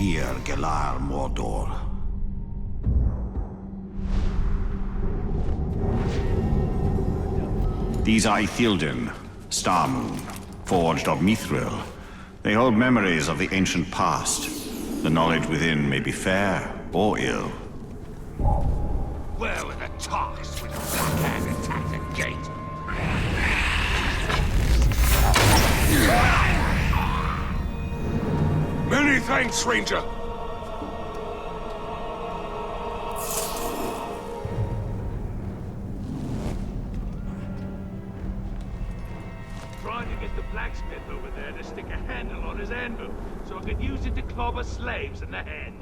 hear Galar Mordor. These are Ithilden, Star Moon, forged of Mithril. They hold memories of the ancient past. The knowledge within may be fair or ill. Where were the talks when the Black Hand attacked the gate? Many thanks, Ranger. Trying to get the blacksmith over there to stick a handle on his anvil, so I could use it to clobber slaves in the head.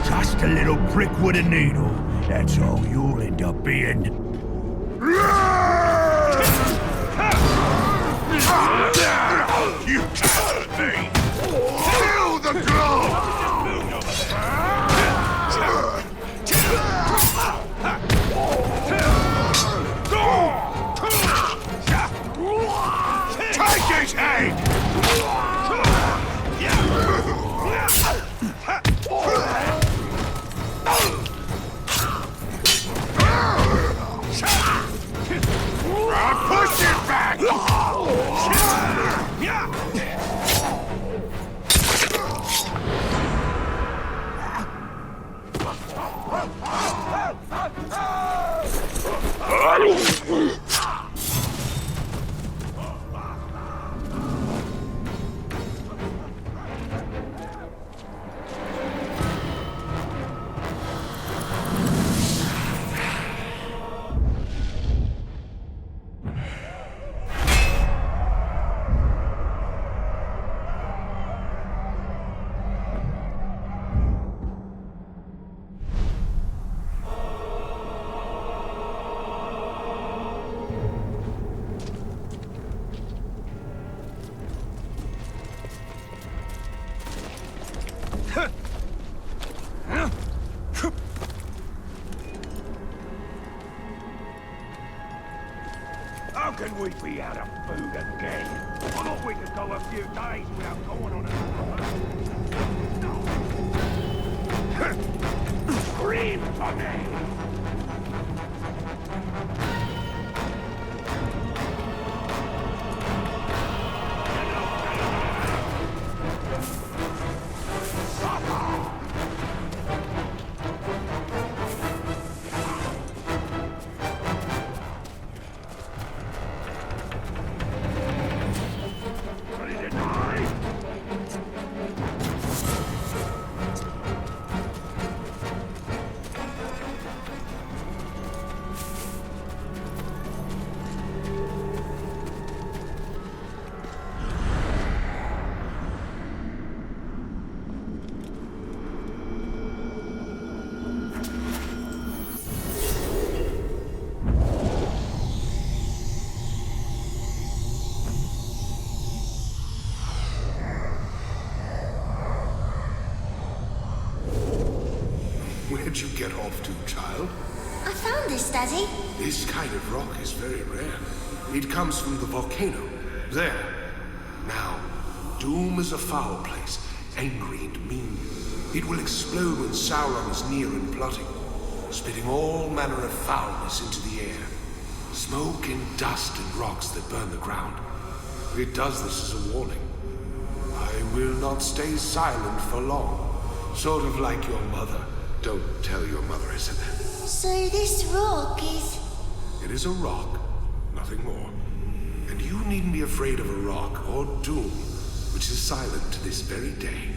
Just a little prick with a needle. That's all you'll end up being. You killed me! Kill the glove! Take his head! Push it back! How can we be out of food again? I thought we could go a few days without going on another hunt. Scream for me! Where'd you get off to, child? I found this, Daddy. This kind of rock is very rare. It comes from the volcano. There. Now, Doom is a foul place, angry and mean. It will explode when Sauron is near and plotting, spitting all manner of foulness into the air. Smoke and dust and rocks that burn the ground. It does this as a warning. I will not stay silent for long. Sort of like your mother. Don't tell your mother I said that. So this rock is... It is a rock, nothing more. And you needn't be afraid of a rock or Doom, which is silent to this very day.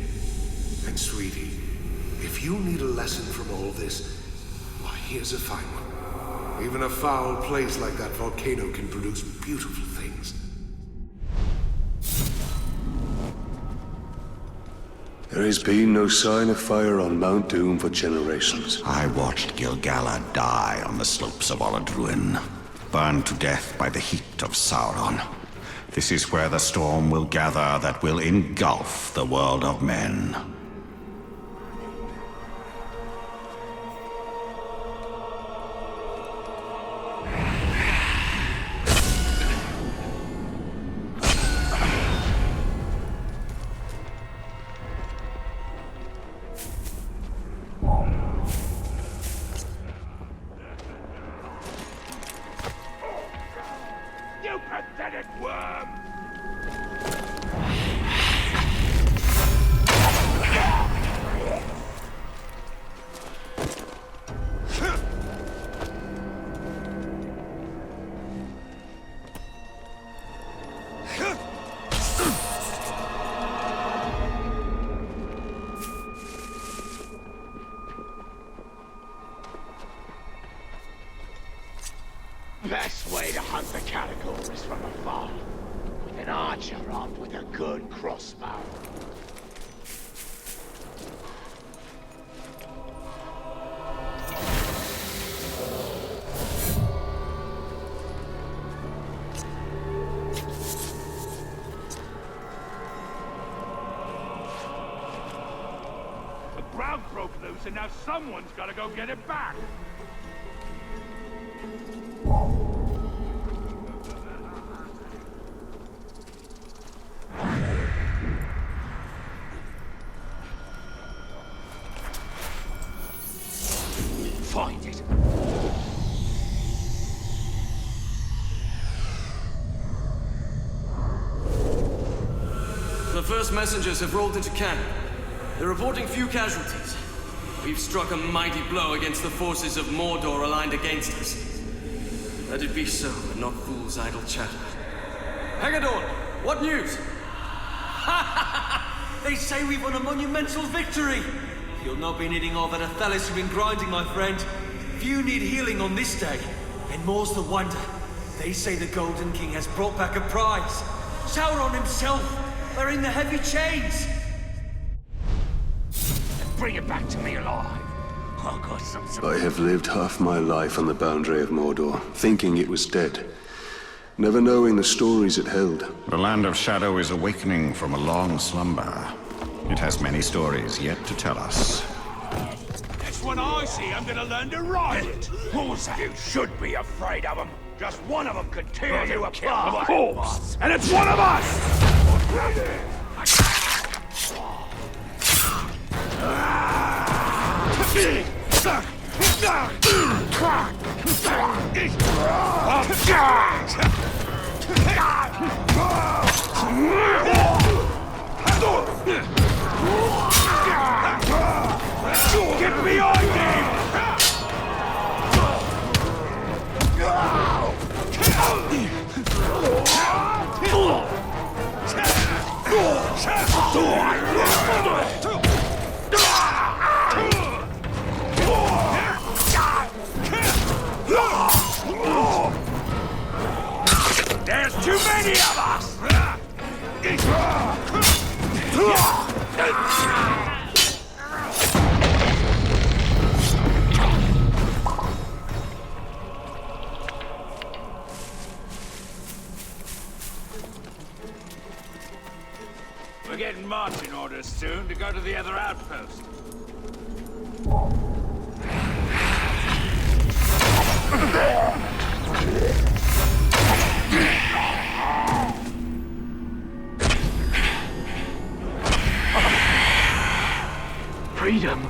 And sweetie, if you need a lesson from all this, why, here's a fine one. Even a foul place like that volcano can produce beautiful things. There has been no sign of fire on Mount Doom for generations. I watched Gil-galad die on the slopes of Oladruin, burned to death by the heat of Sauron. This is where the storm will gather that will engulf the world of men. You pathetic worm! Best way to hunt the catacombs is from afar, with an archer armed with a good crossbow. The ground broke loose, and now someone's got to go get it back. Find it. The first messengers have rolled into camp. They're reporting few casualties. We've struck a mighty blow against the forces of Mordor aligned against us. Let it be so, and not fool's idle chatter. Haggadorn, what news? They say we've won a monumental victory! You'll not be needing all that Athelis you've been grinding, my friend. Few need healing on this day, and more's the wonder. They say the Golden King has brought back a prize. Sauron himself, wearing the heavy chains. Bring it back to me alive. I've got some I have lived half my life on the boundary of Mordor, thinking it was dead, never knowing the stories it held. The Land of Shadow is awakening from a long slumber. It has many stories yet to tell us. Next one I see, I'm gonna learn to ride it. What was that? You should be afraid of them. Just one of them could tear you apart. Corpse, and it's one of us! Get behind him! There's too many of us! We're getting marching orders soon to go to the other outpost. Freedom.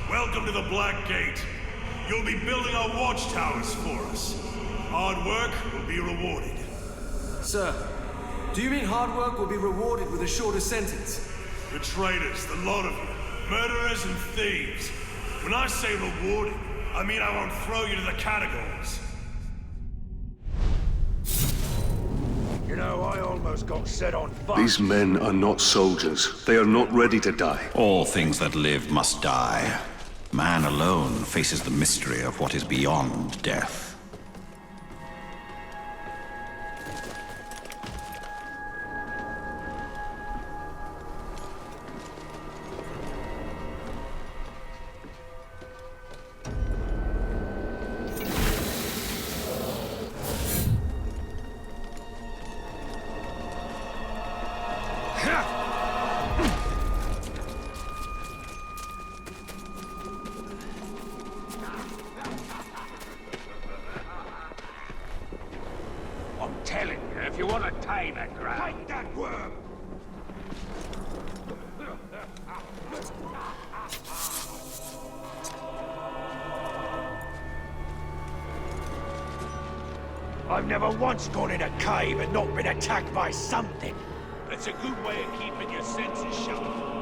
Welcome to the Black Gate. You'll be building our watchtowers for us. Hard work will be rewarded. Sir, do you mean hard work will be rewarded with a shorter sentence? The traitors, the lot of you. Murderers and thieves. When I say rewarded, I mean I won't throw you to the catacombs. You know, I almost got set on fire. These men are not soldiers. They are not ready to die. All things that live must die. Man alone faces the mystery of what is beyond death. payment ground. Take that worm! I've never once gone in a cave and not been attacked by something. That's a good way of keeping your senses sharp.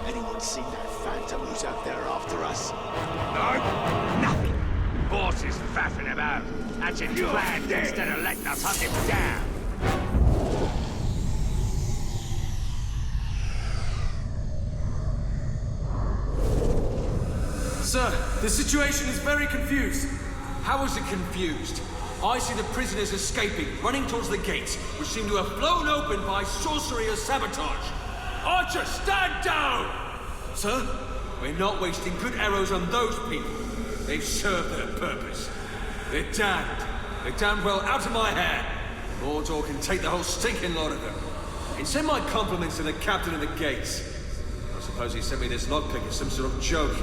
Anyone seen that phantom who's out there after us? No, nothing. Boss is faffing about. That's his plan instead of letting us hunt him down. Sir, the situation is very confused. How is it confused? I see the prisoners escaping, running towards the gates, which seem to have flown open by sorcery or sabotage. Archer, stand down! Sir, we're not wasting good arrows on those people. They've served their purpose. They're damned. They're damned well out of my hair. Mordor can take the whole stinking lot of them. And send my compliments to the captain of the gates. I suppose he sent me this lockpick as some sort of joke.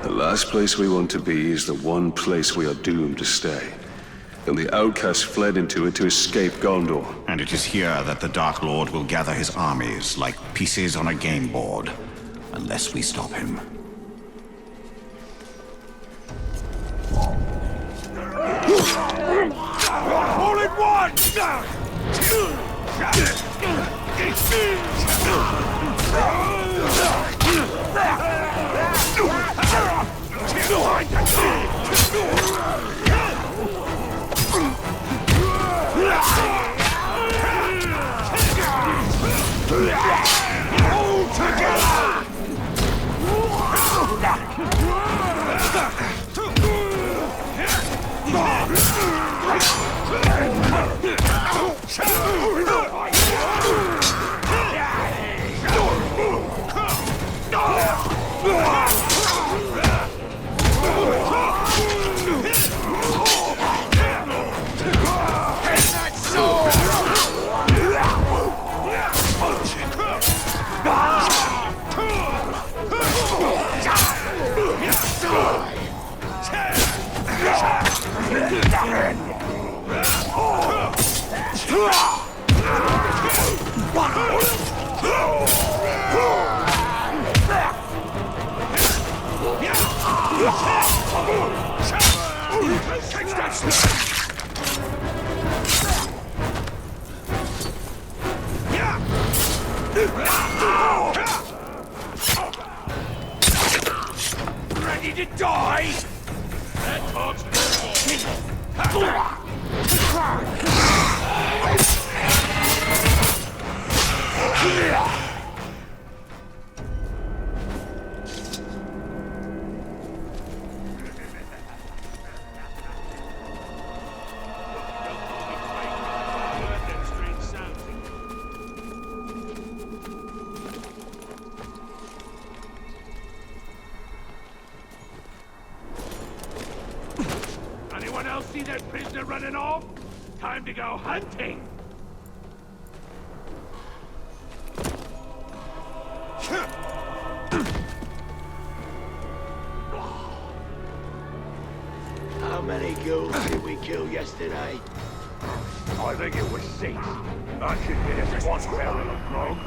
The last place we want to be is the one place we are doomed to stay. And the outcasts fled into it to escape Gondor. And it is here that the Dark Lord will gather his armies like pieces on a game board. Unless we stop him. All in one! All together! Ready to die? That talks Anyone else see that prisoner running off? Time to go hunting! How many ghouls did we kill yesterday? I think it was 6. That should get us one barrel of grog.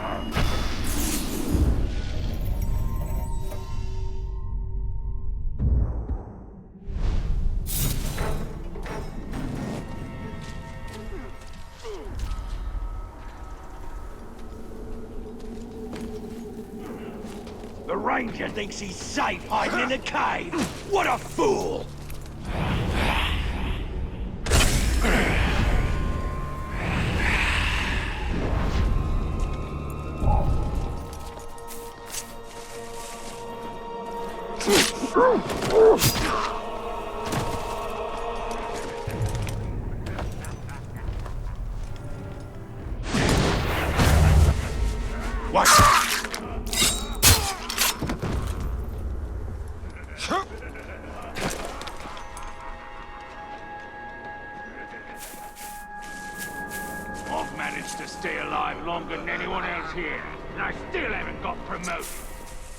The ranger thinks he's safe hiding in a cave. What a fool! What? I've managed to stay alive longer than anyone else here, and I still haven't got promoted.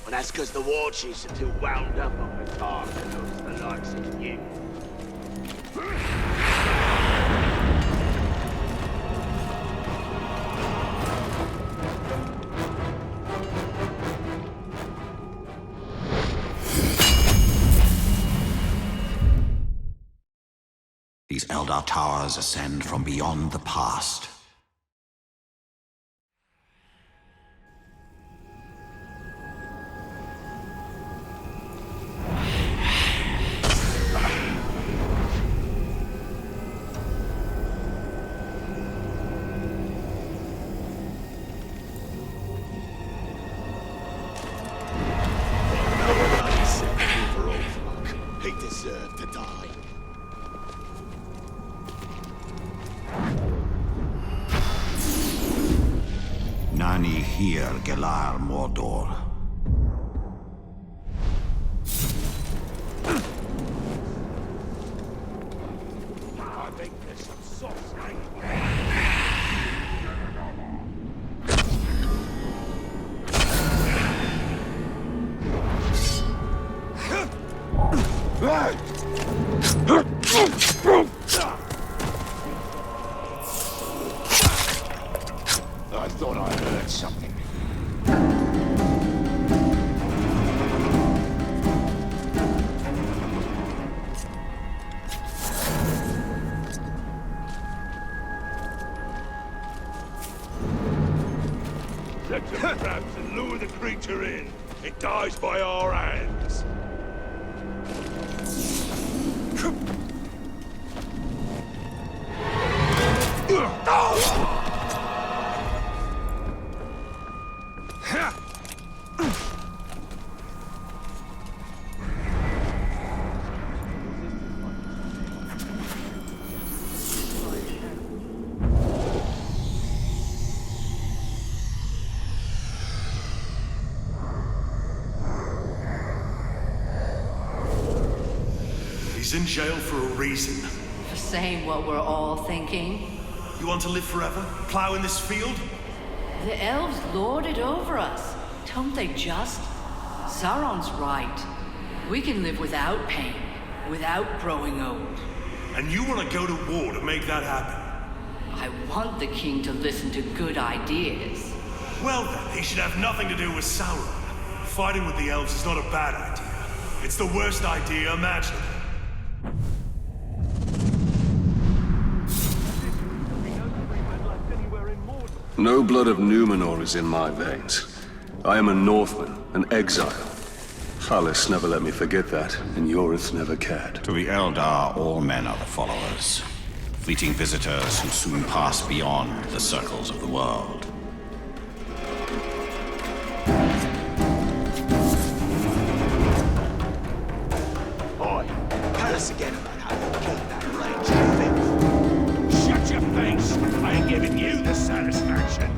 Well, that's because the war chiefs are too wound up on the task to notice the likes of you. These Eldar towers ascend from beyond the past. He deserved to die. Nani here, Gelar Mordor. I think there's some sauce. I thought I heard something. Set some traps and lure the creature in. It dies by our hands. He's in jail for a reason. For saying what we're all thinking. You want to live forever? Plow in this field? The elves lord it over us. Don't they just? Sauron's right. We can live without pain, without growing old. And you want to go to war to make that happen? I want the king to listen to good ideas. Well then, he should have nothing to do with Sauron. Fighting with the elves is not a bad idea. It's the worst idea imaginable. No blood of Numenor is in my veins. I am a Northman, an exile. Hallis never let me forget that, and Yorith never cared. To the Eldar, all men are the followers. Fleeting visitors who soon pass beyond the circles of the world. Boy, tell us again about how you killed that range filth. Shut your face! I ain't giving you the satisfaction.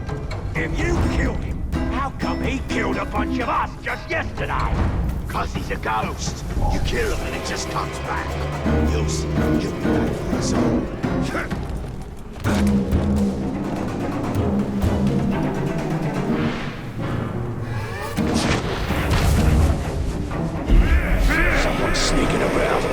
If you killed him, how come he killed a bunch of us just yesterday? 'Cause he's a ghost. You kill him and it just comes back. You'll see. He'll be back for us all. Someone's sneaking around.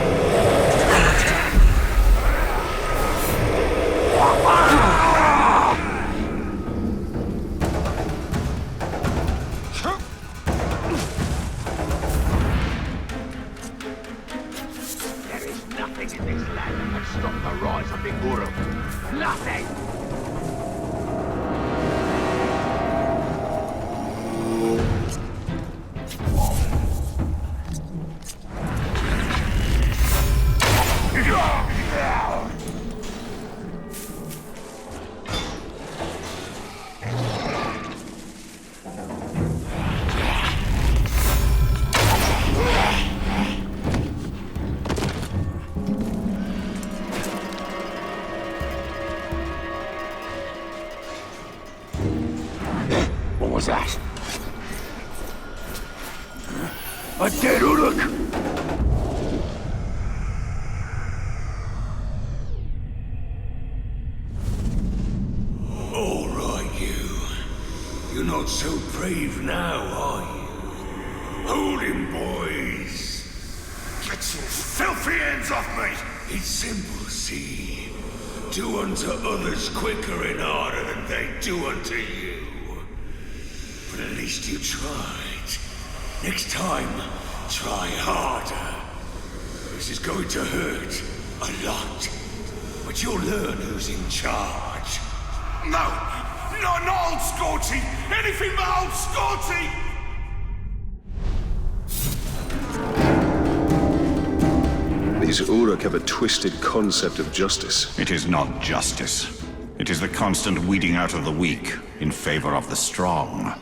There is nothing in this land that can stop the rise of the Uruk. Nothing! was that? A dead Uruk! All right, you. You're not so brave now, are you? Hold him, boys. Get your filthy hands off me! It's simple, see? Do unto others quicker and harder than they do unto you. But at least you tried. Next time, try harder. This is going to hurt a lot. But you'll learn who's in charge. No! Not old Scorchy! Anything but old Scorchy! These Uruk have a twisted concept of justice. It is not justice. It is the constant weeding out of the weak in favor of the strong.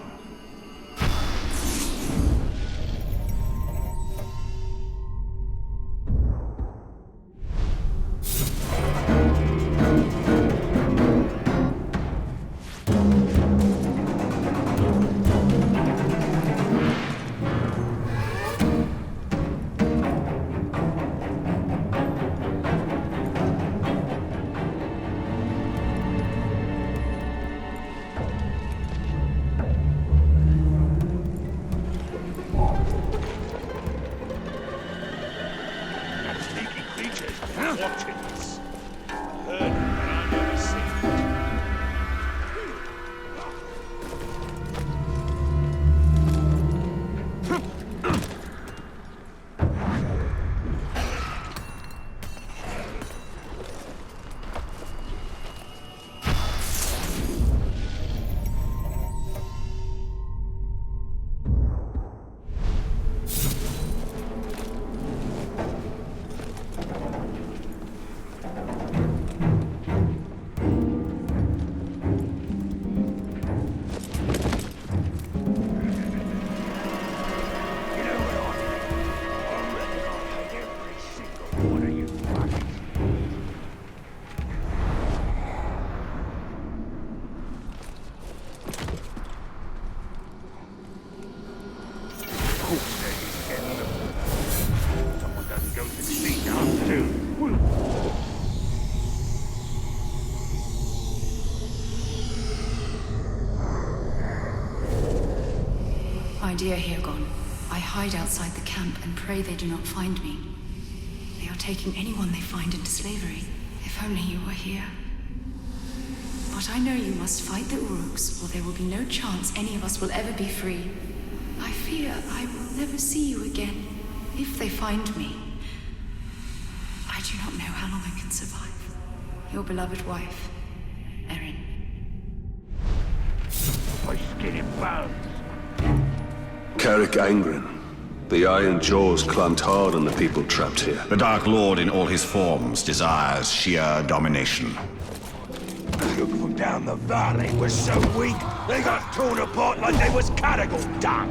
Watching this. Heard it, but I never seen My dear Hirgon, I hide outside the camp and pray they do not find me. They are taking anyone they find into slavery. If only you were here. But I know you must fight the Uruks, or there will be no chance any of us will ever be free. I fear I will never see you again, if they find me. I do not know how long I can survive. Your beloved wife, Erin. My skin and bones. Carrick Angren. The iron jaws clamped hard on the people trapped here. The Dark Lord in all his forms desires sheer domination. Look from down the valley were so weak, they got torn apart like they was cattle dung.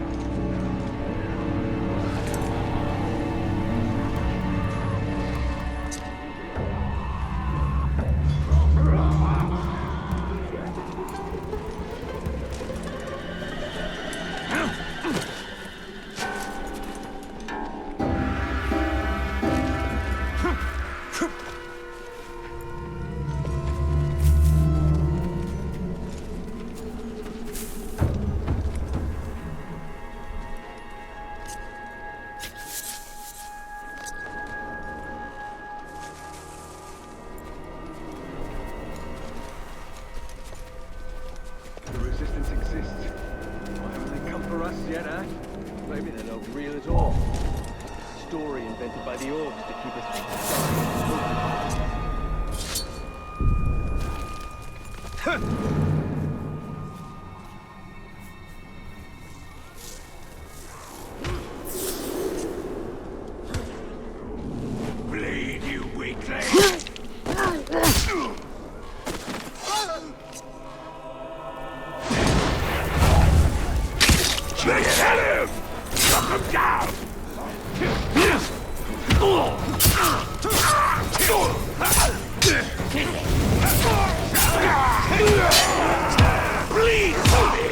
Bleed, you weakling! Let's hit him! Knock him down! Bleed for me!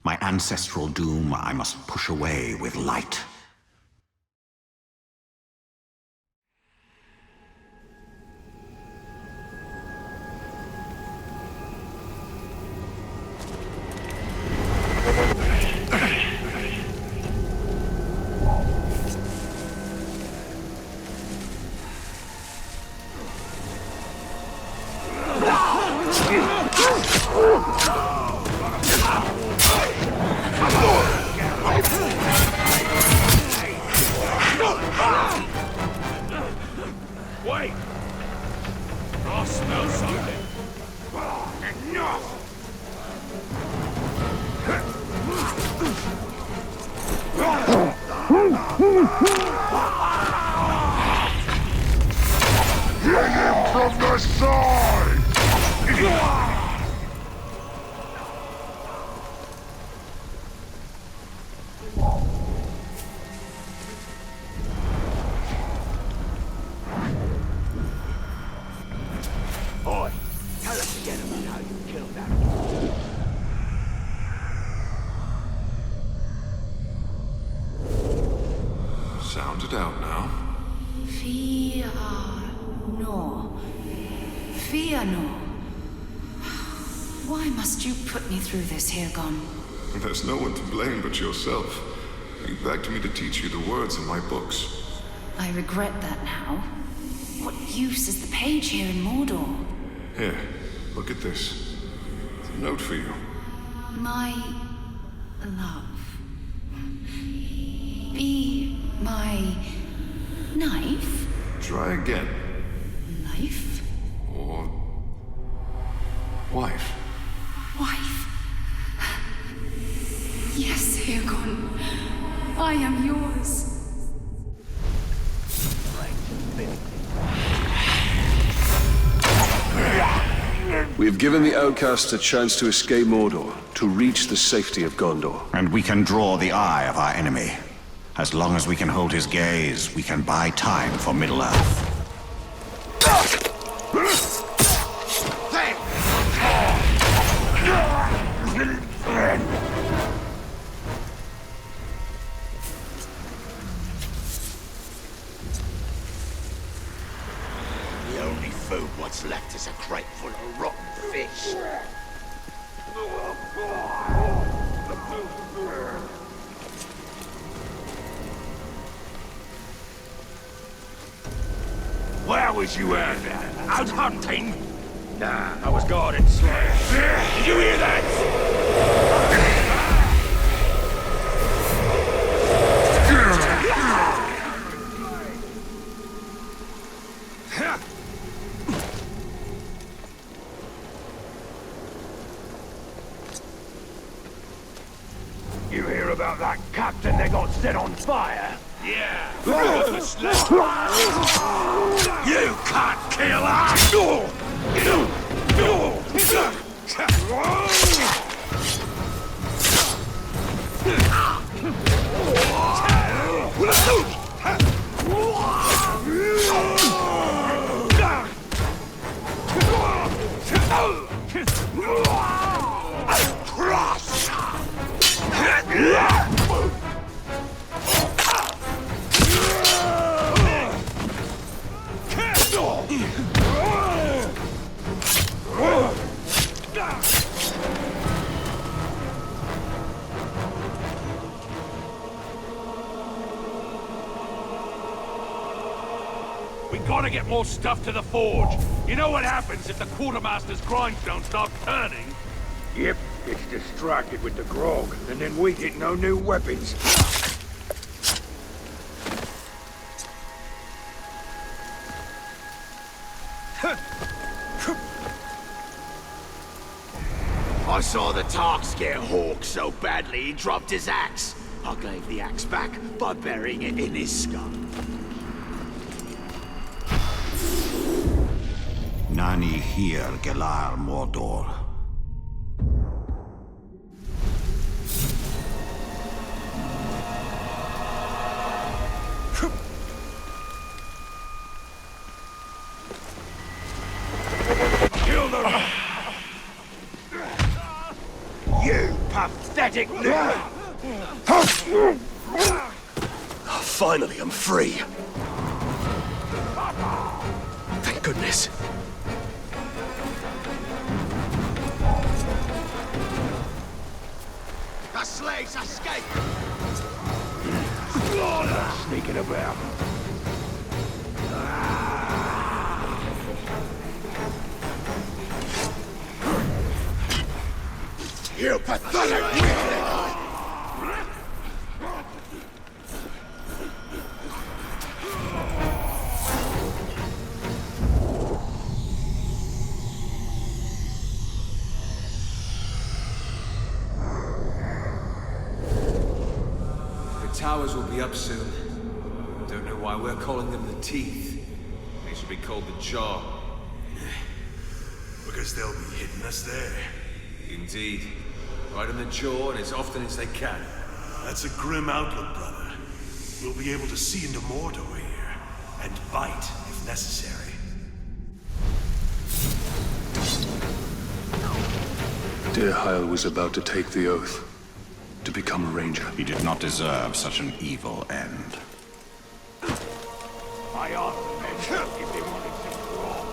My ancestral doom I must push away with light. Wait! I smell something. Enough! Hit him from the side! Oi, tell us again about how you killed that. Sound it out now. Fear no. Fear no. Why must you put me through this, Hirgon? There's no one to blame but yourself. You begged me to teach you the words in my books. I regret that now. What use is the page here in Mordor? Here, look at this. It's a note for you. My love. Be my knife? Try again. Knife? Or... wife. Wife? Yes, Hirgon. I am yours. We've given the outcasts a chance to escape Mordor, to reach the safety of Gondor. And we can draw the eye of our enemy. As long as we can hold his gaze, we can buy time for Middle-earth. The only food what's left is a crate full of rotten fish. Where was you earlier? Out hunting? Nah, I was guarding slaves. Did you hear that? You hear about that captain that got set on fire? Yeah. You can't kill us! We gotta get more stuff to the forge. You know what happens if the quartermaster's grindstone starts turning? Yep, gets distracted with the grog, and then we get no new weapons. I saw the Tark scare Hawk so badly he dropped his axe. I gave the axe back by burying it in his skull. Nani here, Gelar Mordor. Kill them! You pathetic Finally, I'm free. Thank goodness. The slaves escaped! Sneaking about. You pathetic weakling! The towers will be up soon. Don't know why we're calling them the Teeth. They should be called the Jaw. Because they'll be hitting us there. Indeed. Right in the jaw and as often as they can. That's a grim outlook, brother. We'll be able to see into Mordor here, and bite if necessary. Dirheil was about to take the oath, to become a ranger. He did not deserve such an evil end. I asked the men if they wanted some grog.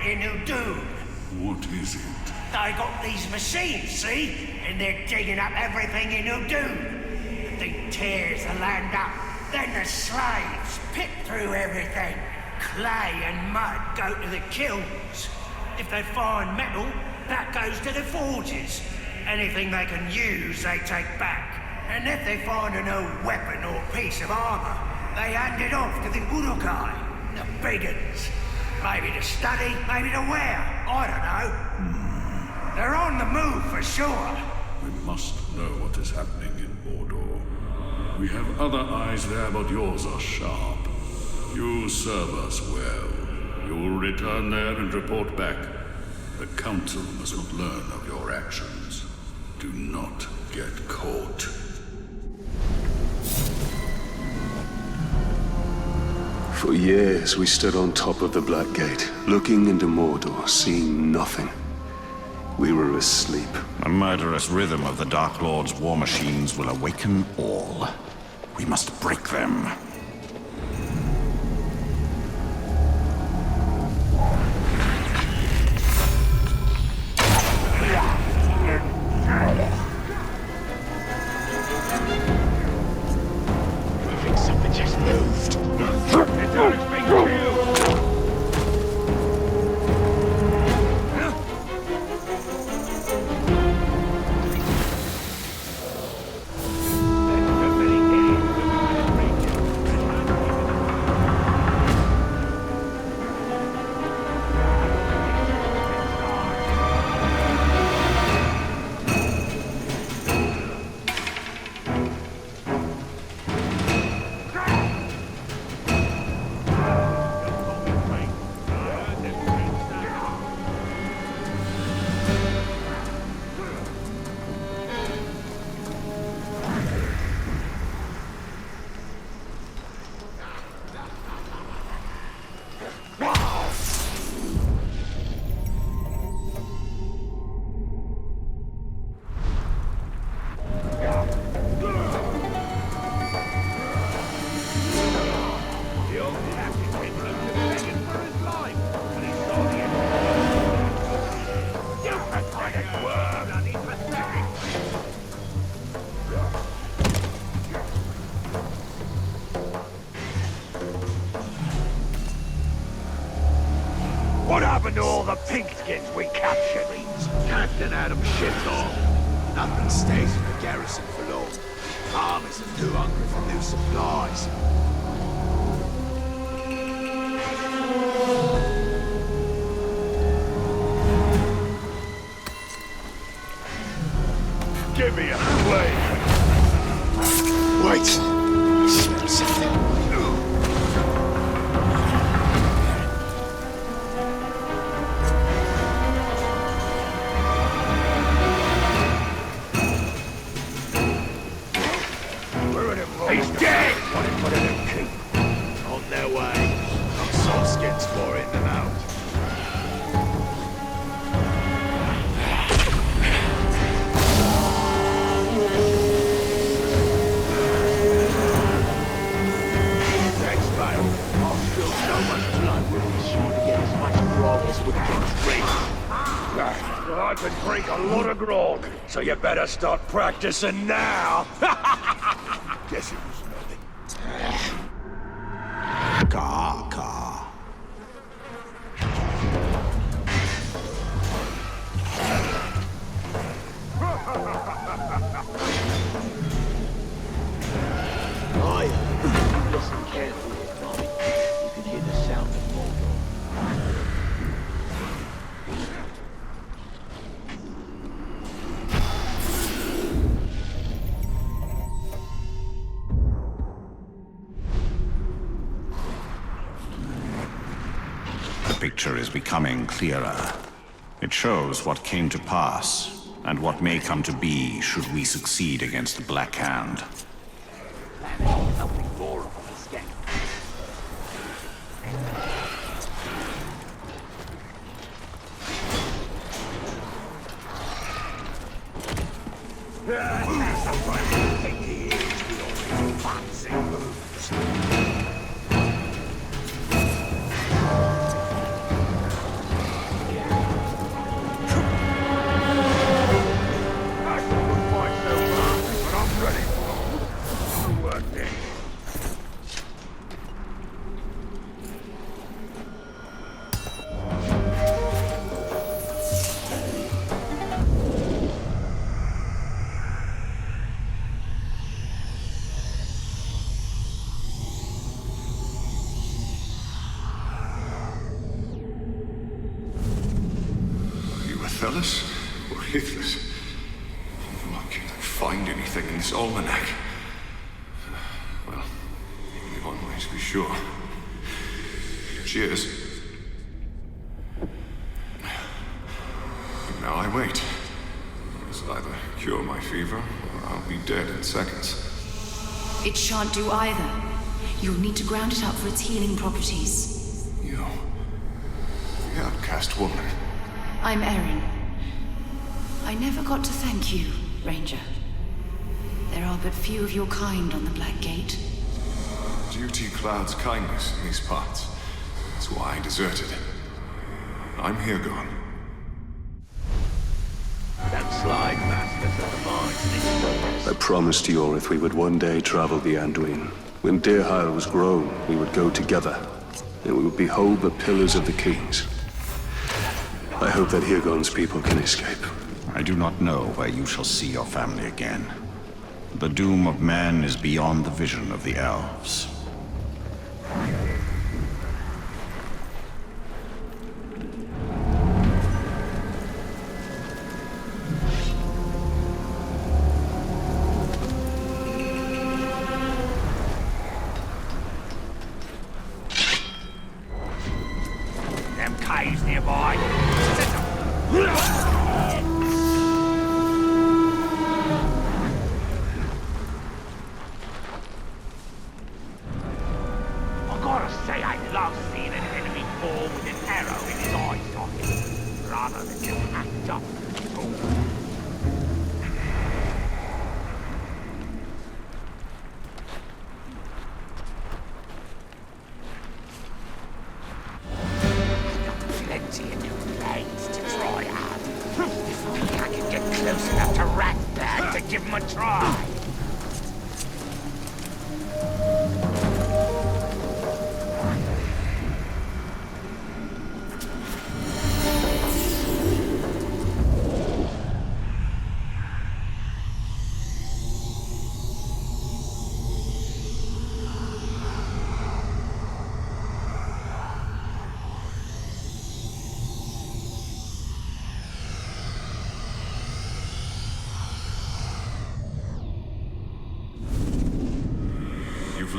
In Udun. What is it? They got these machines, see? And they're digging up everything in Udun. The thing tears the land up. Then the slaves pick through everything. Clay and mud go to the kilns. If they find metal, that goes to the forges. Anything they can use, they take back. And if they find an old weapon or piece of armor, they hand it off to the Urukai, the big uns. Maybe to study, maybe to wear. I don't know. They're on the move for sure. We must know what is happening in Mordor. We have other eyes there, but yours are sharp. You serve us well. You will return there and report back. The Council must not learn of your actions. Do not get caught. For years, we stood on top of the Black Gate, looking into Mordor, seeing nothing. We were asleep. The murderous rhythm of the Dark Lord's war machines will awaken all. We must break them. I think something just moved. pinkskins we captured. Captain Adams shipped off. Nothing stays in the garrison for long. Armies are too hungry for new supplies. Give me a blade. Wait! Smell something. He's dead! What it put in him keep? On their way. Got soft skins for in them out. Thanks, Bale. I'll spill so much blood we'll be sure to get as much grog as we can drink. I can drink a lot of grog, so you better start practicing now. Guess it was nothing. Caw. Listen carefully at night. You can hear the sound of Mordor. The picture is becoming clearer. It shows what came to pass, and what may come to be should we succeed against the Black Hand. Something more of us get. Take the ears with all these fancy moves. Fellas? Or Hithless? Why can't I find anything in this almanac? Well, only one way to be sure. Cheers. Now I wait. This will either cure my fever, or I'll be dead in seconds. It shan't do either. You'll need to ground it up for its healing properties. You... the outcast woman. I'm Erin. I never got to thank you, Ranger. There are but few of your kind on the Black Gate. Duty clouds kindness in these parts. That's why I deserted. I'm here gone. Them slide masters are the mines. I promised Yorith we would one day travel the Anduin. When Dirheil was grown, we would go together, and we would behold the pillars of the kings. I hope that Hirgon's people can escape. I do not know where you shall see your family again. The doom of man is beyond the vision of the elves. Them caves nearby. I gotta say, I love seeing an enemy fall with an arrow in his eye socket, rather than just hacked up. Plenty of new planes to try out. If only I can get close enough to Ratbag to give him a try.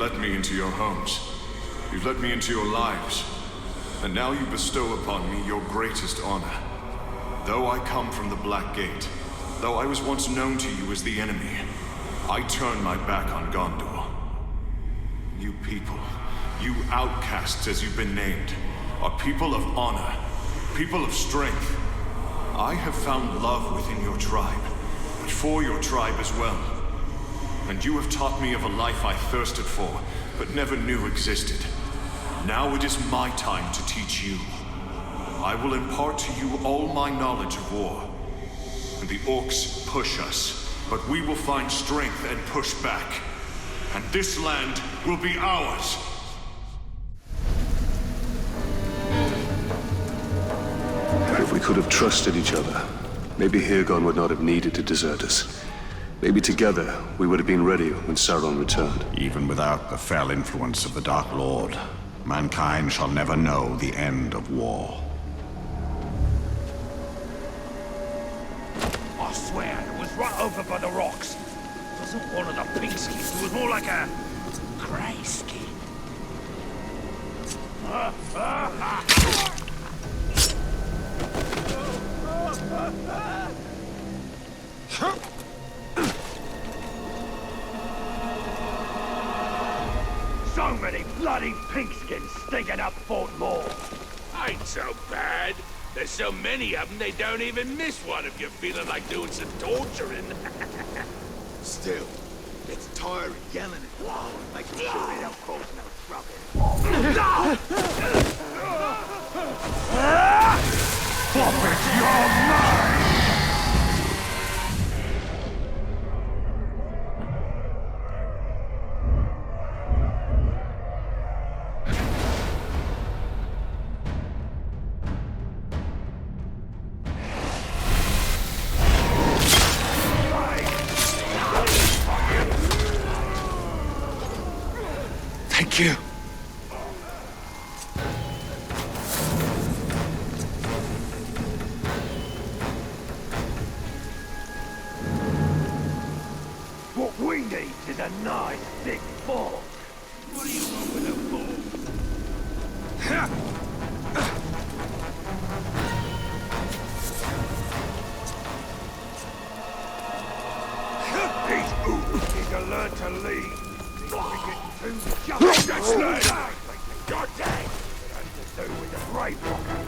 let me into your homes. You've let me into your lives. And now you bestow upon me your greatest honor. Though I come from the Black Gate, though I was once known to you as the enemy, I turn my back on Gondor. You people, you outcasts as you've been named, are people of honor, people of strength. I have found love within your tribe, but for your tribe as well. And you have taught me of a life I thirsted for, but never knew existed. Now it is my time to teach you. I will impart to you all my knowledge of war. And the orcs push us, but we will find strength and push back. And this land will be ours. If we could have trusted each other, maybe Hirgon would not have needed to desert us. Maybe together we would have been ready when Sauron returned. Even without the fell influence of the Dark Lord, mankind shall never know the end of war. I swear, it was right over by the rocks. It wasn't one of the pink skins, it was more like a grey skin. So many bloody pinkskins stinking up Fort Moore. Ain't so bad. There's so many of them, they don't even miss one if you're feeling like doing some torturing. Still, it's tiring yelling at them, making sure they don't cause no trouble. Puppet, you're mine! Thank you. What we need is a nice big fork. What do you want with a fork? These oops need to learn to lead. That's right! God dang! It has to do with the Grey Walker.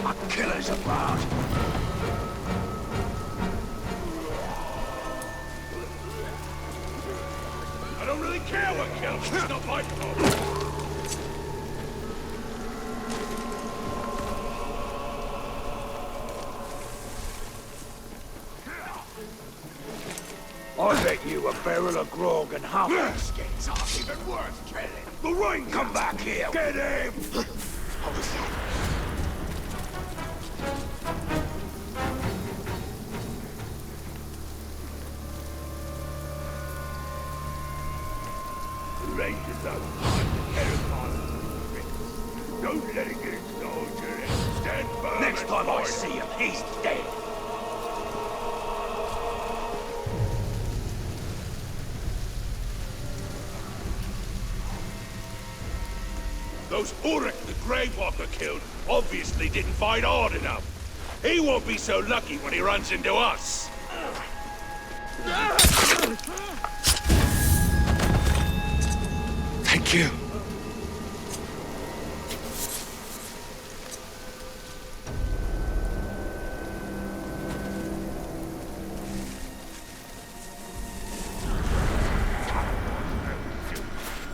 A killer's about. I don't really care what kills, it's not my fault. I bet you a barrel of grog and half of skins aren't even worth killing. The rain, come back here! Get him! The Rangers are terrifying. Don't let it get installed, Jerry. Stand firm. Next time I see him, he's dead. Those Uruk the Grey Walker killed obviously didn't fight hard enough. He won't be so lucky when he runs into us. Thank you.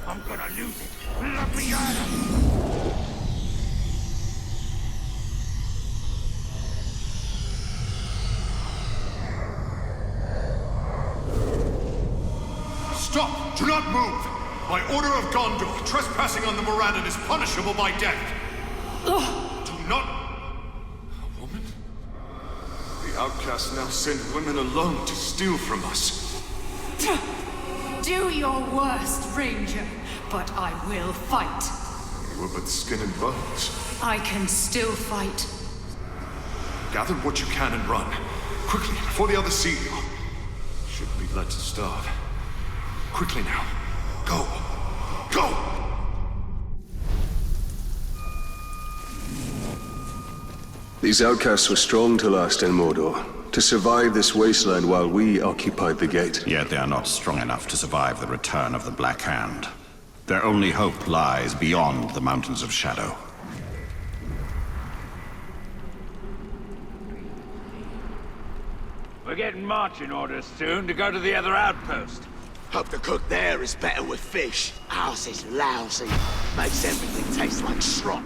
I'm gonna lose it. Let me at him. Stop! Do not move! By order of Gondor, trespassing on the Moradin is punishable by death. Do not... A woman? The outcasts now send women alone to steal from us. Do your worst, Ranger, but I will fight. You were but skin and bones. I can still fight. Gather what you can and run. Quickly, before the others see you. Shouldn't be let to starve. Quickly now. Go! Go! These outcasts were strong to last in Mordor, to survive this wasteland while we occupied the gate. Yet they are not strong enough to survive the return of the Black Hand. Their only hope lies beyond the Mountains of Shadow. We're getting marching orders soon to go to the other outpost. Hope the cook there is better with fish. Ours is lousy. Makes everything taste like strop.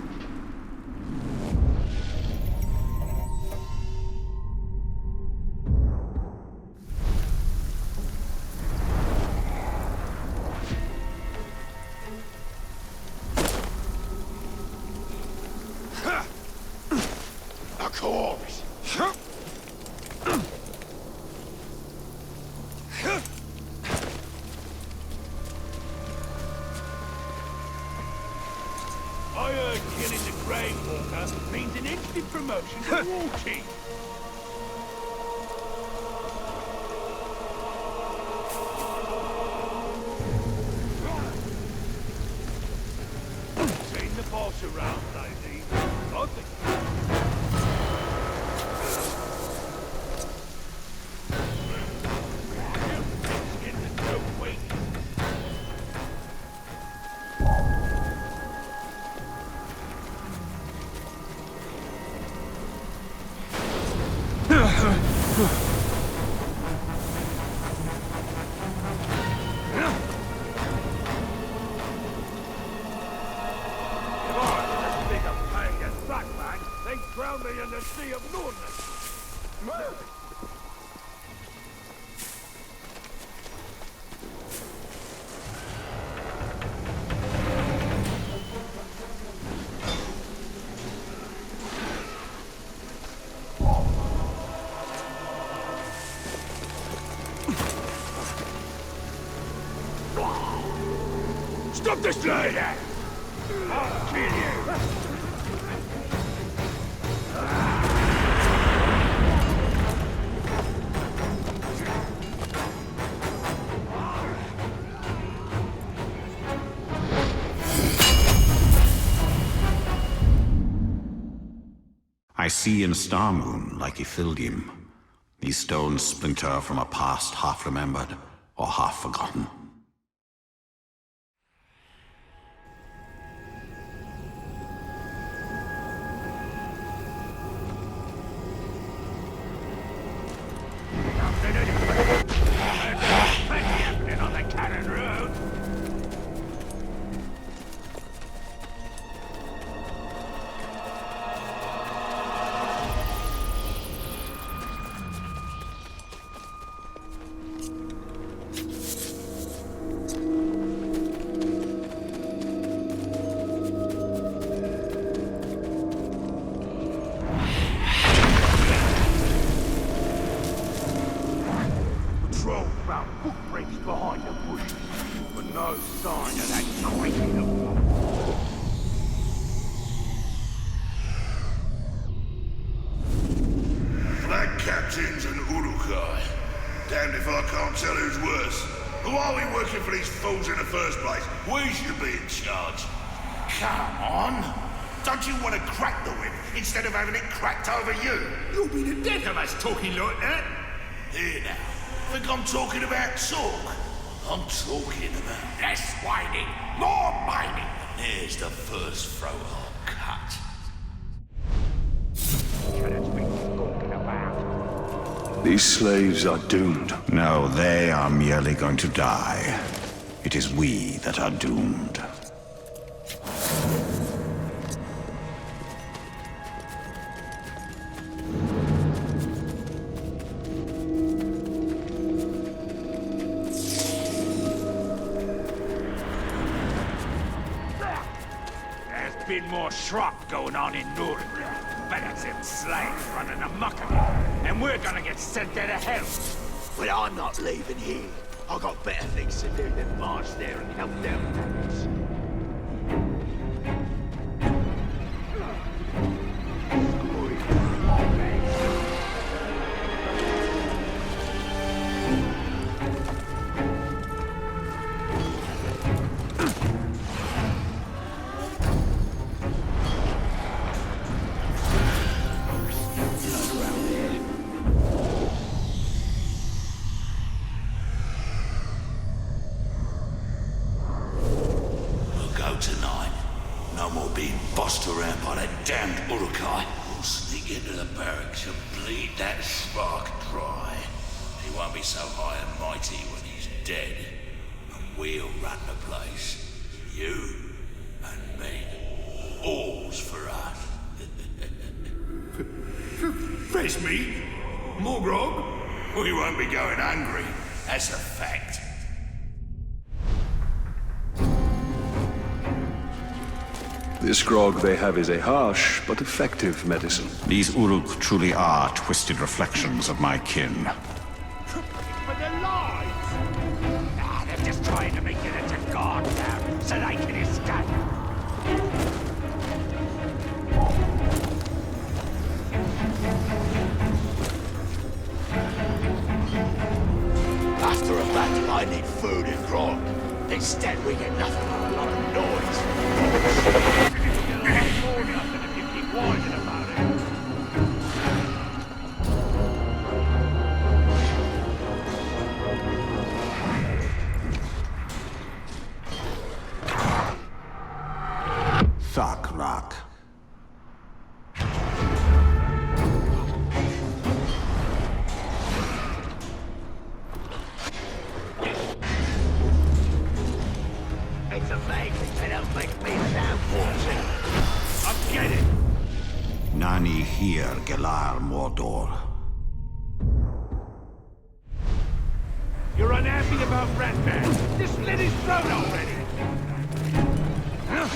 Of course. I heard killing the Grave Walker means an instant promotion to War Chief. Seen the boss around lately. I think... Stop this lady! I'll kill you! I see in Star Moon, like Ithildium, these stones splinter from a past half remembered or half forgotten. Damned if I can't tell who's worse. Who are we working for these fools in the first place? We should be in charge. Come on. Don't you want to crack the whip instead of having it cracked over you? You'll be the death of us talking like that. Here now. Think I'm talking about talk? I'm talking about less whining, more mining. There's the first throw I'll cut. These slaves are doomed. No, they are merely going to die. It is we that are doomed. There's been more shrop going on in Nord. Better them slaves running amok of it, and we're gonna get sent there to hell. But I'm not leaving here. I've got better things to do than march there and help them. sneak into the barracks and bleed that spark dry. He won't be so high and mighty when he's dead. And we'll run the place. You and me. All's for us. Face me? More grog? We won't be going hungry. That's a fact. This grog they have is a harsh but effective medicine. These Uruk truly are twisted reflections of my kin. For their lives! Ah, they're just trying to make it into God now, so they can escape. After a battle, I need food and grog. Instead, we get nothing but a lot of noise. Thak-rak. It's amazing they don't make me sound watching. I get it. Nani here, Gelar Mordor. You're unhappy about Ratman. Just slit his throat already. Huh?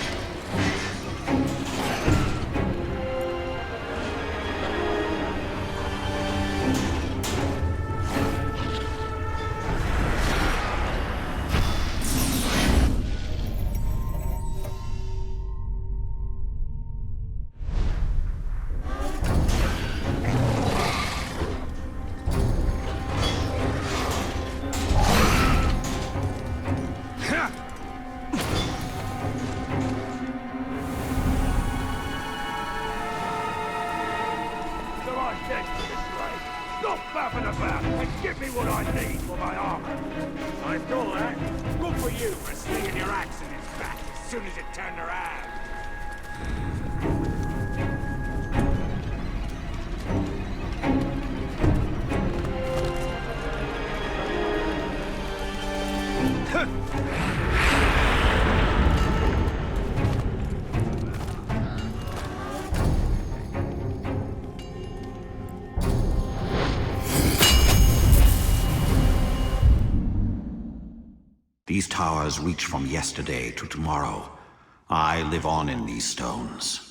Stop faffing about and give me what I need for my armor. I saw that. Good for you for slinging your axe in its back as soon as it turned around. These towers reach from yesterday to tomorrow. I live on in these stones.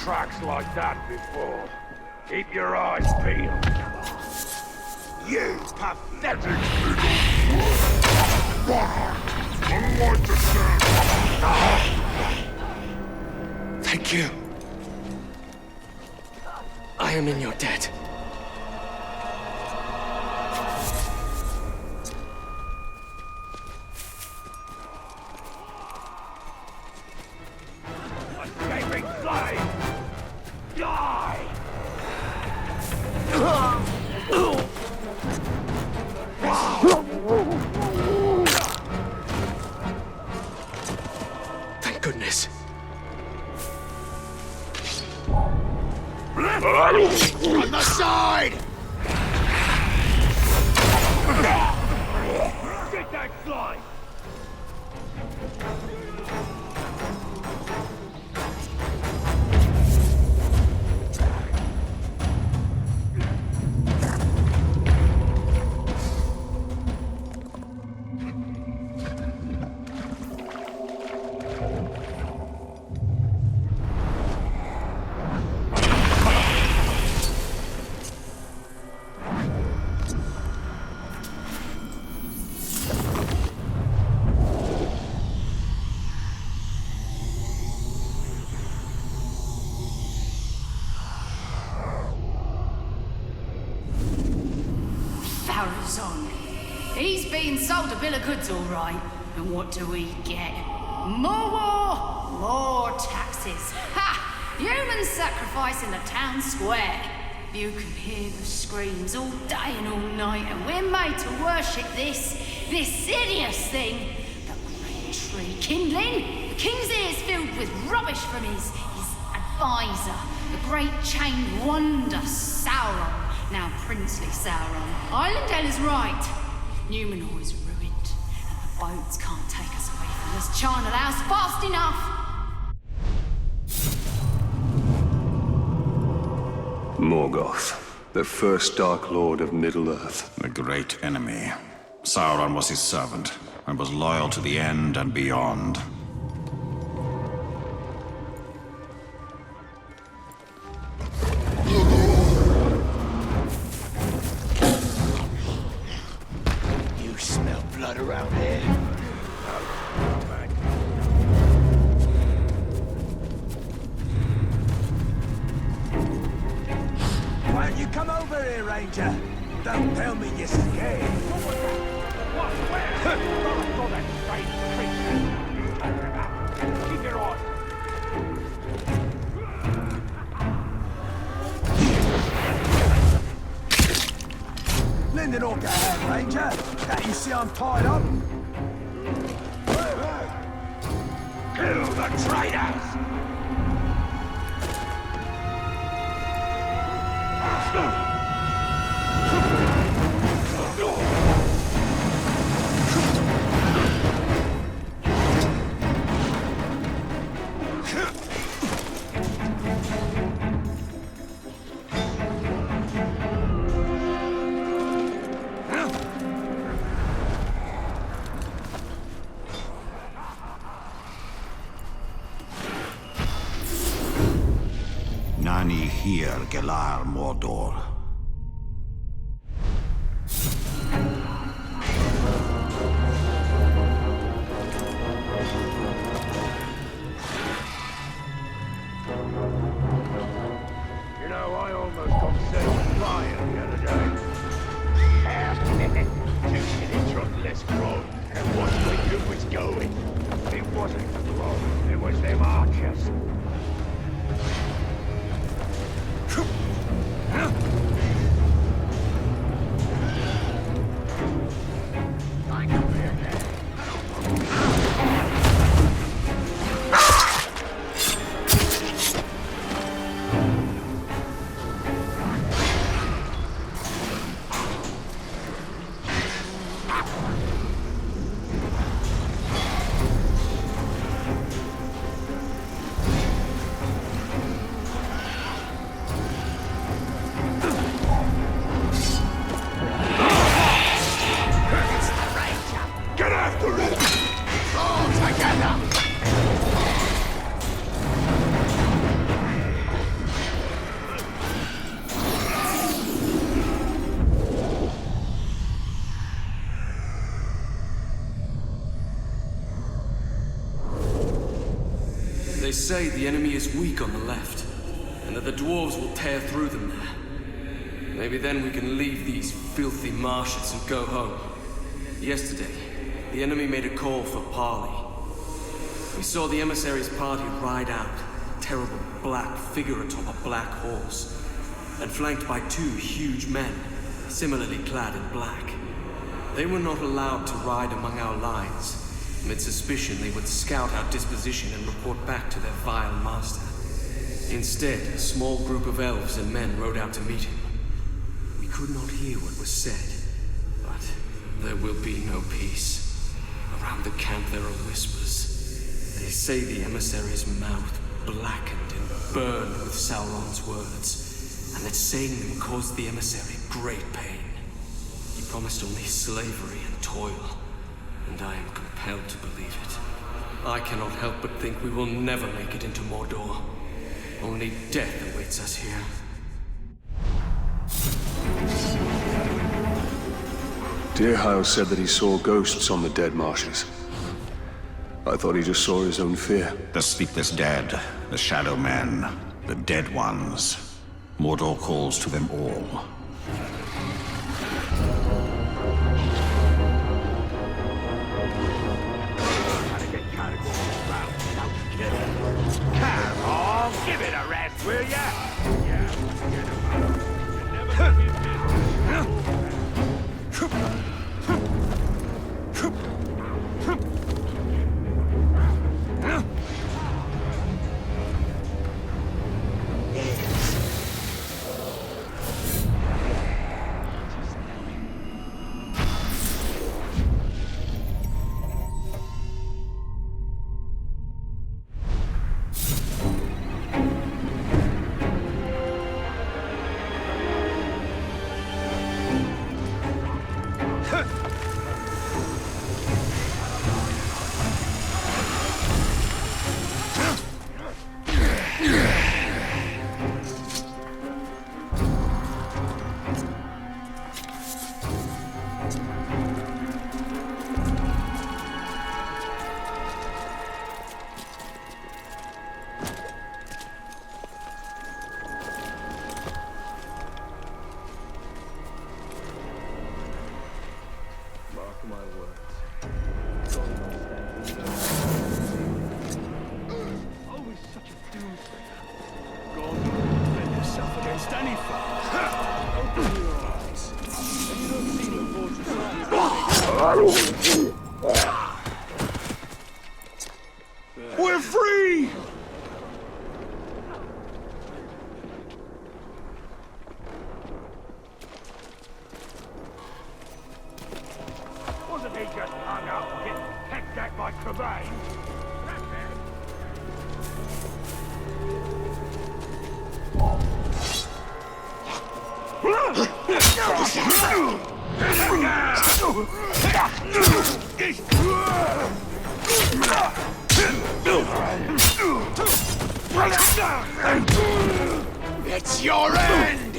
Tracks like that before. Keep your eyes peeled. You pathetic Thank you. I am in your debt. escaping slave! Die! Thank goodness. On the side! Get that slide! sold a bill of goods all right. And what do we get? More war, more taxes. Ha! Human sacrifice in the town square. You can hear the screams all day and all night, and we're made to worship this hideous thing. The great tree kindling. The king's ears filled with rubbish from his advisor. The great chained wonder, Sauron. Now princely Sauron. Islandale is right. Numenor is ruined, and the boats can't take us away from this charnel house fast enough. Morgoth, the first Dark Lord of Middle-earth. The great enemy. Sauron was his servant, and was loyal to the end and beyond. You smell blood around here? Why don't you come over here, Ranger? Don't tell me you're scared. What? Where? Oh, that strange creature. Keep your eye. Lend an orca hand, Ranger. Can't you see I'm tied up? Kill the traitors! Nani here, Gelar Mordor. You know, I almost got set on fire the other day. Two minutes from less grog, and what way was going? It wasn't the grog, it was them archers. They say the enemy is weak on the left, and that the dwarves will tear through them there. Maybe then we can leave these filthy marshes and go home. Yesterday, the enemy made a call for parley. We saw the emissary's party ride out, a terrible black figure atop a black horse, and flanked by two huge men, similarly clad in black. They were not allowed to ride among our lines. Amid suspicion, they would scout our disposition and report back to their vile master. Instead, a small group of elves and men rode out to meet him. We could not hear what was said, but there will be no peace. Around the camp there are whispers. They say the emissary's mouth blackened and burned with Sauron's words, and that saying them caused the emissary great pain. He promised only slavery and toil, and I am compelled to believe it. I cannot help but think we will never make it into Mordor. Only death awaits us here. Deerhile said that he saw ghosts on the dead marshes. I thought he just saw his own fear. The sleepless dead, the shadow men, the dead ones. Mordor calls to them all. He just hung up, getting pecked at by Cobain. It's your end!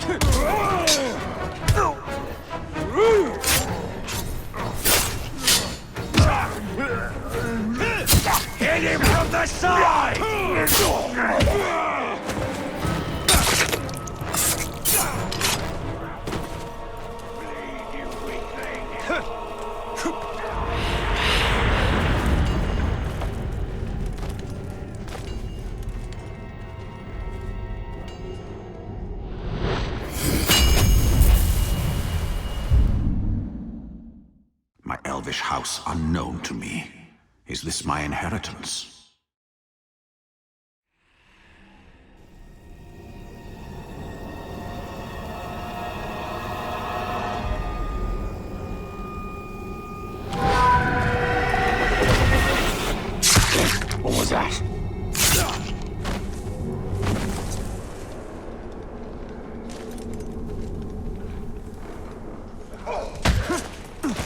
Hit him from the side! My elvish house unknown to me. Is this my inheritance? What was that?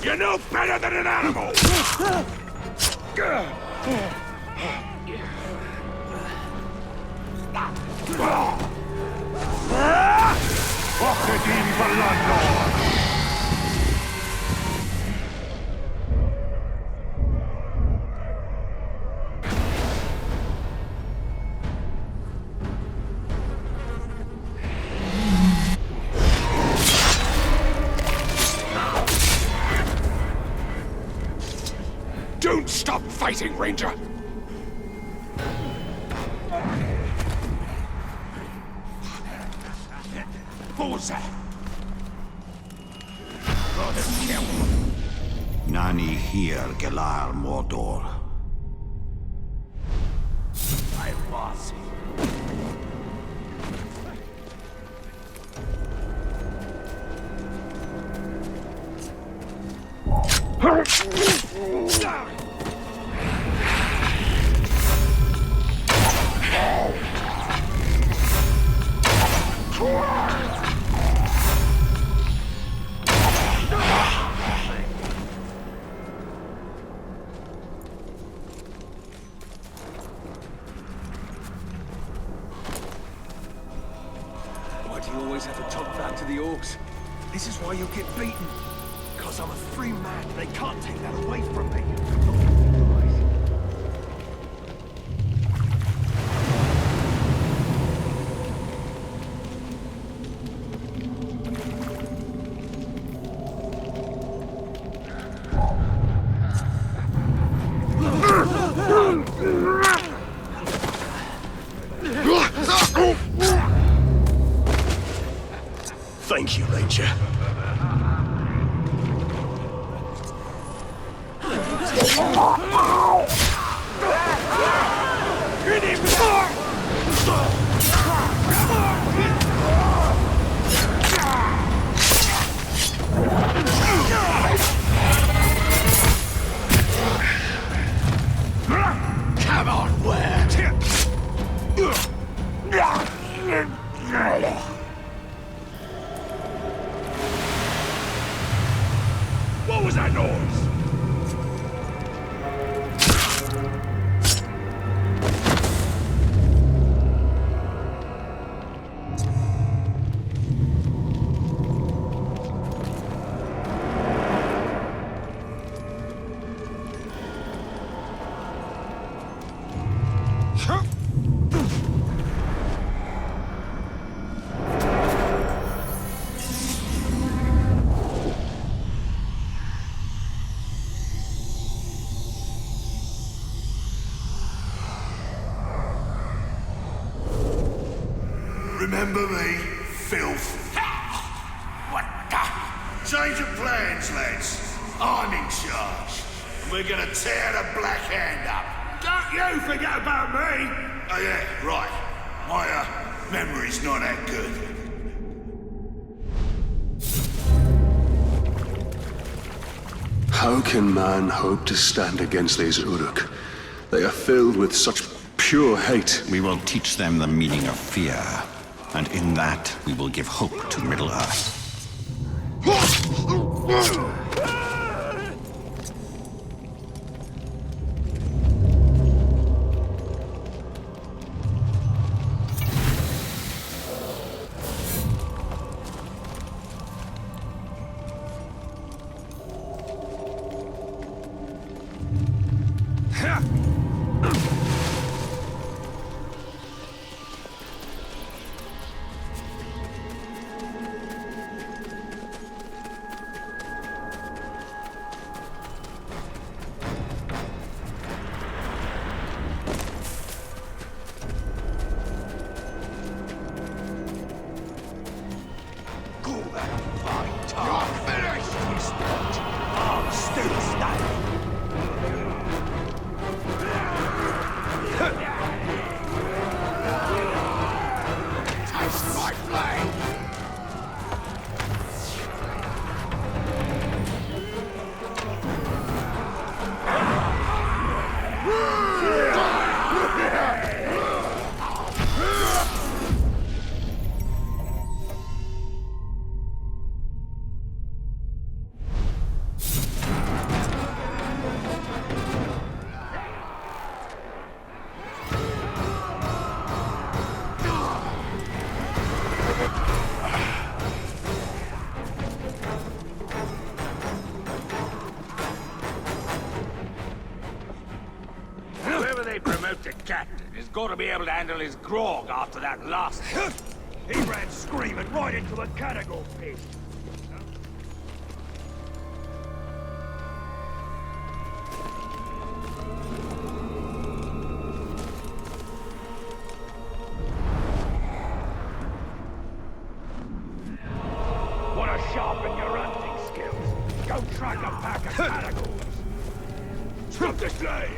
You're no better than an animal! Don't stop fighting, Ranger! Forza! Nani here, Gelar Mordor. My boss. Why do you always have to talk back to the orcs? This is why you'll get beaten. Because I'm a free man. They can't take that away from me. Thank you, Ranger. Come on, where? What was that noise? Remember me, filth? What the? Change of plans, lads. I'm in charge. And we're gonna tear the Black Hand up. Don't you forget about me! Oh yeah, right. My, memory's not that good. How can man hope to stand against these Uruk? They are filled with such pure hate. We will teach them the meaning of fear, and in that we will give hope to Middle-earth. He's got to be able to handle his grog after that last one. He ran screaming right into the cattle pit. Want to sharpen your hunting skills? Go track a pack of cattle. Stop this day!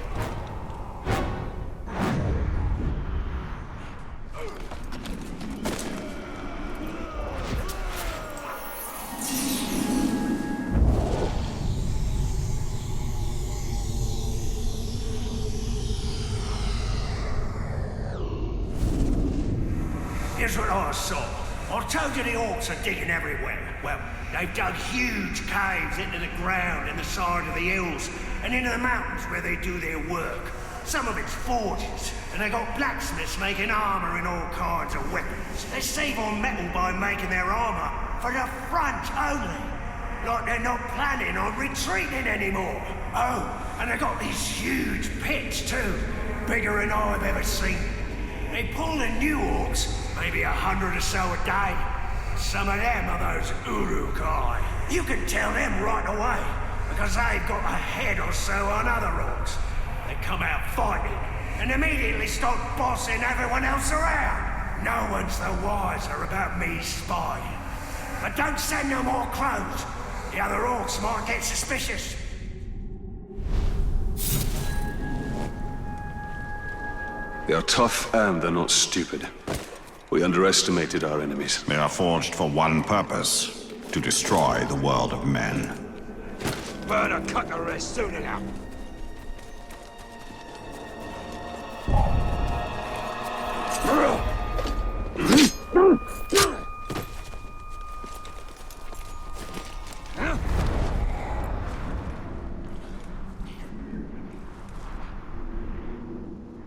Here's what I saw. I told you the orcs are digging everywhere. Well, they've dug huge caves into the ground in the side of the hills and into the mountains where they do their work. Some of it's forges, and they got blacksmiths making armor and all kinds of weapons. They save on metal by making their armor for the front only. Like they're not planning on retreating anymore. Oh, and they got these huge pits too, bigger than I've ever seen. They pull in new orcs, maybe 100 or so a day. Some of them are those Uruk-hai. You can tell them right away, because they've got a head or so on other orcs. They come out fighting, and immediately start bossing everyone else around. No one's the wiser about me spying. But don't send no more crows. The other orcs might get suspicious. They are tough and they're not stupid. We underestimated our enemies. They are forged for one purpose, to destroy the world of men. Burn a cut the rest soon enough.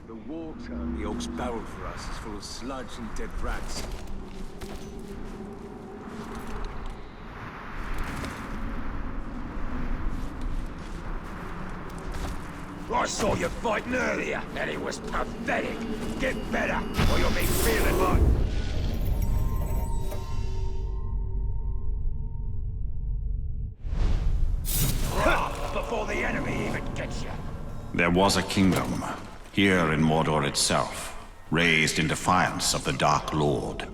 The water the oaks barreled for us is full of sludge and dead rats. I saw you fighting earlier, and it was pathetic. Get better, or you'll be feeling like... before the enemy even gets you. There was a kingdom, here in Mordor itself, raised in defiance of the Dark Lord.